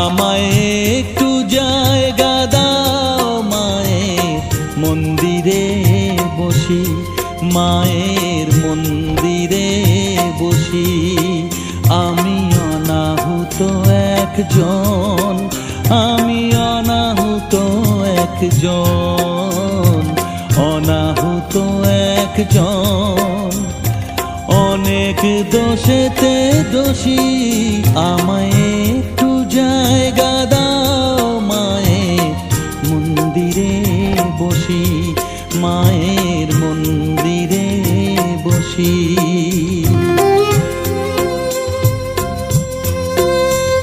আমায় একটু জায়গা দাও মায়ের মন্দিরে বসি, মায়ের মন্দিরে বসি। আমি অনাহুত একজন, আমি অনাহুত একজন, অনাহুত একজন। অনেক দোষেতে দোষী আমায়